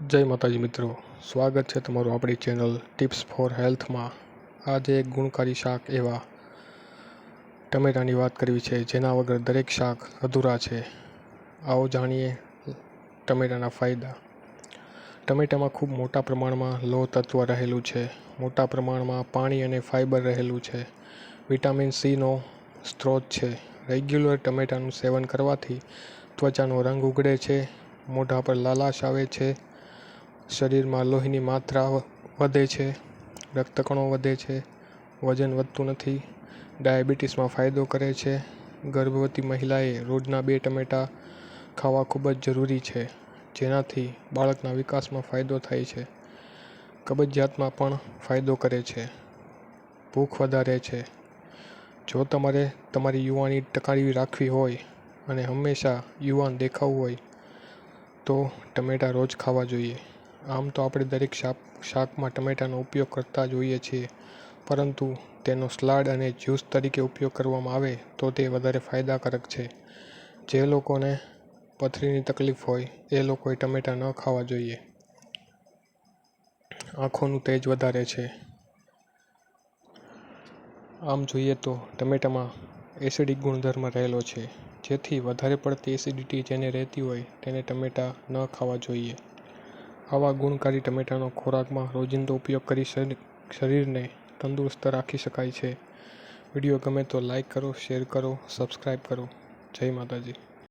જય માતાજી મિત્રો, સ્વાગત છે તમારું આપણી ચેનલ ટિપ્સ ફોર હેલ્થમાં। આજે એક ગુણકારી શાક એવા ટમેટાની વાત કરવી છે, જેના વગર દરેક શાક અધૂરા છે। આવો જાણીએ ટમેટાના ફાયદા। ટમેટામાં ખૂબ મોટા પ્રમાણમાં લોહ તત્વ રહેલું છે, મોટા પ્રમાણમાં પાણી અને ફાઇબર રહેલું છે, વિટામિન સીનો સ્ત્રોત છે। રેગ્યુલર ટમેટાનું સેવન કરવાથી ત્વચાનો રંગ ઉઘડે છે, મોઢા પર લાલાશ આવે છે, શરીરમાં લોહીની માત્રા વધે છે, રક્તકણો વધે છે, વજન વધતું નથી, ડાયાબિટીસમાં ફાયદો કરે છે। ગર્ભવતી મહિલાએ રોજના 2 ટમેટાં ખાવા ખૂબ જ જરૂરી છે, જેનાથી બાળકના વિકાસમાં ફાયદો થાય છે। કબજિયાતમાં પણ ફાયદો કરે છે, ભૂખ વધારે છે। જો તમારે તમારી યુવાની ટકાવી રાખવી હોય અને હંમેશા યુવાન દેખાવું હોય તો ટમેટાં રોજ ખાવા જોઈએ। આમ તો આપણે દરેક શાકમાં ટમેટાનો ઉપયોગ કરતા જ હોઈએ છીએ, પરંતુ તેનો સલાડ અને જ્યુસ તરીકે ઉપયોગ કરવામાં આવે તો તે વધારે ફાયદાકારક છે। જે લોકોને પથરીની તકલીફ હોય એ લોકોએ ટમેટાં ન ખાવા જોઈએ। આંખોનું તેજ વધારે છે। આમ જોઈએ તો ટમેટામાં એસિડિક ગુણધર્મ રહેલો છે, જેથી વધારે પડતી એસિડિટી જેને રહેતી હોય તેને ટમેટાં ન ખાવા જોઈએ। આવા ગુણકારી ટમેટાનો ખોરાકમાં રોજિંદો ઉપયોગ કરી શરીરને તંદુરસ્ત રાખી શકાય છે। વિડીયો ગમે તો લાઈક કરો, શેર કરો, સબસ્ક્રાઈબ કરો। જય માતાજી।